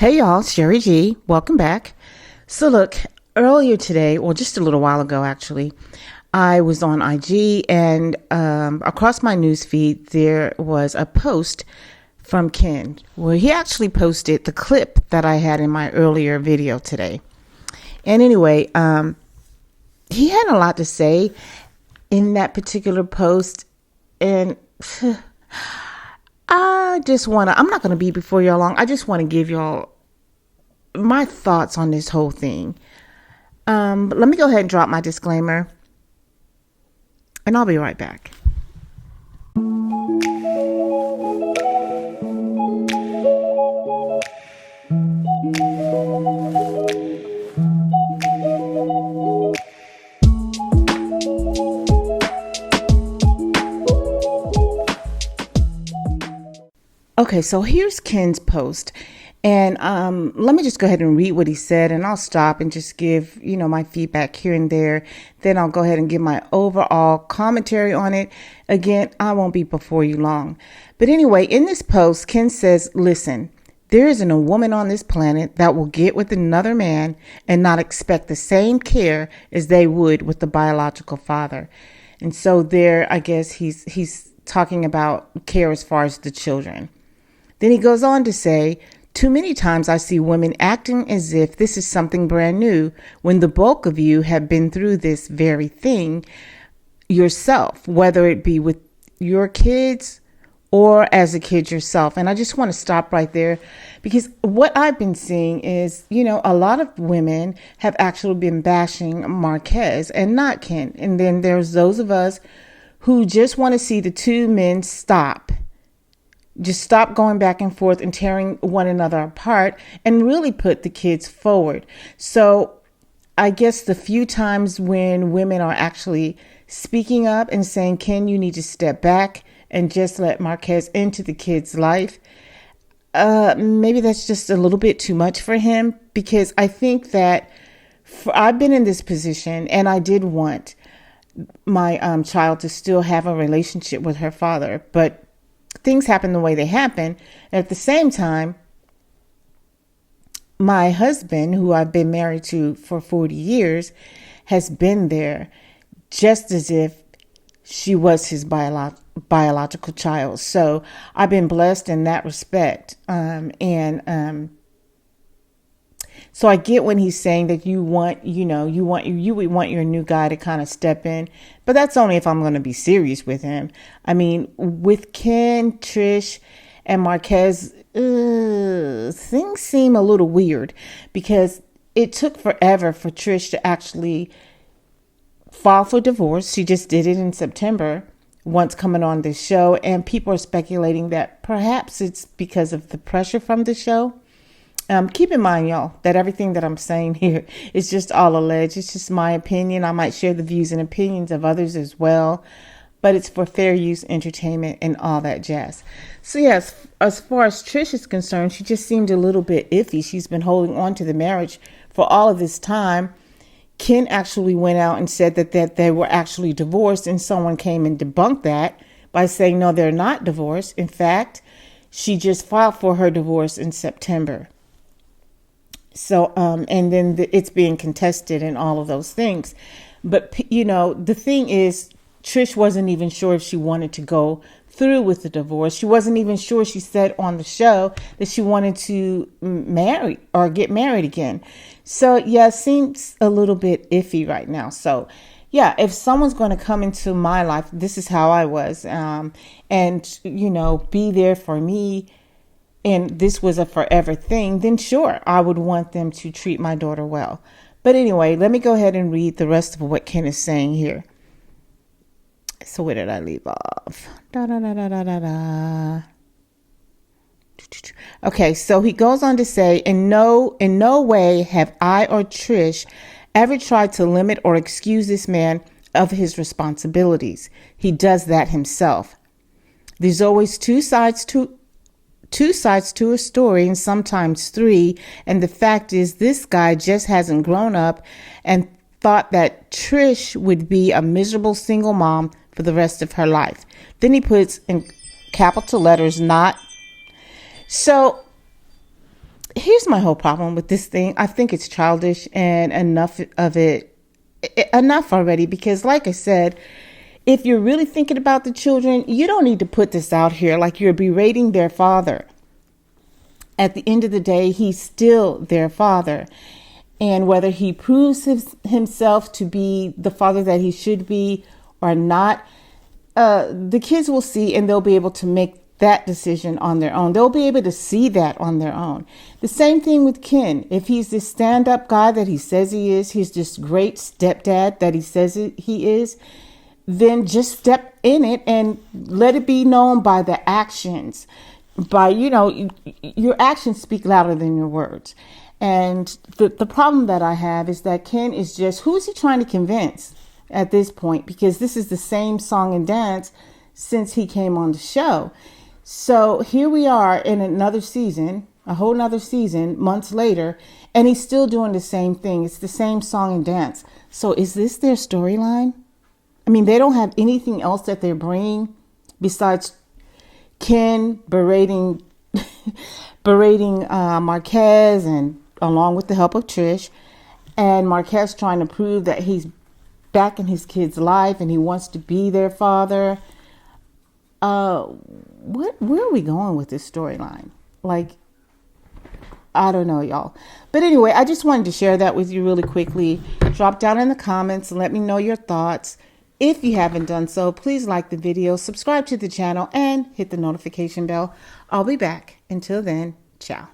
Hey y'all, Sherry G. Welcome back. So look, earlier today, or just a little while ago actually, I was on IG and across my news feed there was a post from Ken where he actually posted the clip that I had in my earlier video today. And anyway, he had a lot to say in that particular post, and I'm not going to be before y'all long. I just want to give y'all my thoughts on this whole thing. Let me go ahead and drop my disclaimer, and I'll be right back. Okay, so here's Ken's post. And let me just go ahead and read what he said, and I'll stop and just give, my feedback here and there. Then I'll go ahead and give my overall commentary on it. Again, I won't be before you long. But anyway, in this post, Ken says, listen, there isn't a woman on this planet that will get with another man and not expect the same care as they would with the biological father. And so there, I guess he's talking about care as far as the children. Then he goes on to say, too many times I see women acting as if this is something brand new when the bulk of you have been through this very thing yourself, whether it be with your kids or as a kid yourself. And I just want to stop right there because what I've been seeing is, a lot of women have actually been bashing Marquez and not Ken. And then there's those of us who just want to see the two men stop. Just stop going back and forth and tearing one another apart and really put the kids forward. So I guess the few times when women are actually speaking up and saying, Ken, you need to step back and just let Marquez into the kid's life, maybe that's just a little bit too much for him, because I think that I've been in this position and I did want my child to still have a relationship with her father, but things happen the way they happen. And at the same time, my husband, who I've been married to for 40 years, has been there just as if she was his biological child. So I've been blessed in that respect. So I get when he's saying that you would want your new guy to kind of step in, but that's only if I'm going to be serious with him. I mean, with Ken, Trish, and Marquez, things seem a little weird because it took forever for Trish to actually file for divorce. She just did it in September once coming on this show, and people are speculating that perhaps it's because of the pressure from the show. Keep in mind, y'all, that everything that I'm saying here is just all alleged. It's just my opinion. I might share the views and opinions of others as well, but it's for fair use, entertainment, and all that jazz. So yes, as far as Trish is concerned, she just seemed a little bit iffy. She's been holding on to the marriage for all of this time. Ken actually went out and said that they were actually divorced, and someone came and debunked that by saying, no, they're not divorced. In fact, she just filed for her divorce in September. So, and then it's being contested and all of those things. But, the thing is, Trish wasn't even sure if she wanted to go through with the divorce. She wasn't even sure. She said on the show that she wanted to marry or get married again. So, yeah, it seems a little bit iffy right now. So, yeah, if someone's going to come into my life, this is how I was, and, be there for me, and this was a forever thing, then sure, I would want them to treat my daughter well. But anyway, let me go ahead and read the rest of what Ken is saying here. So where did I leave off? Okay, so he goes on to say, in no way have I or Trish ever tried to limit or excuse this man of his responsibilities. He does that himself. There's always two sides to a story, and sometimes three. And the fact is, this guy just hasn't grown up and thought that Trish would be a miserable single mom for the rest of her life. Then he puts in capital letters, not. So Here's my whole problem with this thing. I think it's childish, and enough already, because like I said, if you're really thinking about the children, you don't need to put this out here like you're berating their father. At the end of the day, he's still their father. And whether he proves himself to be the father that he should be or not, the kids will see, and they'll be able to make that decision on their own. They'll be able to see that on their own. The same thing with Ken. If he's this stand-up guy that he says he is, he's this great stepdad that he says he is, then just step in it and let it be known by the actions. By, your actions speak louder than your words. And the problem that I have is that Ken is just, who is he trying to convince at this point? Because this is the same song and dance since he came on the show. So here we are in another season, a whole nother season, months later, and he's still doing the same thing. It's the same song and dance. So is this their storyline? I mean, they don't have anything else that they're bringing besides Ken berating Marquez, and along with the help of Trish, and Marquez trying to prove that he's back in his kid's life and he wants to be their father. Where are we going with this storyline? Like, I don't know, y'all. But anyway, I just wanted to share that with you really quickly. Drop down in the comments and let me know your thoughts. If you haven't done so, please like the video, subscribe to the channel, and hit the notification bell. I'll be back. Until then, ciao.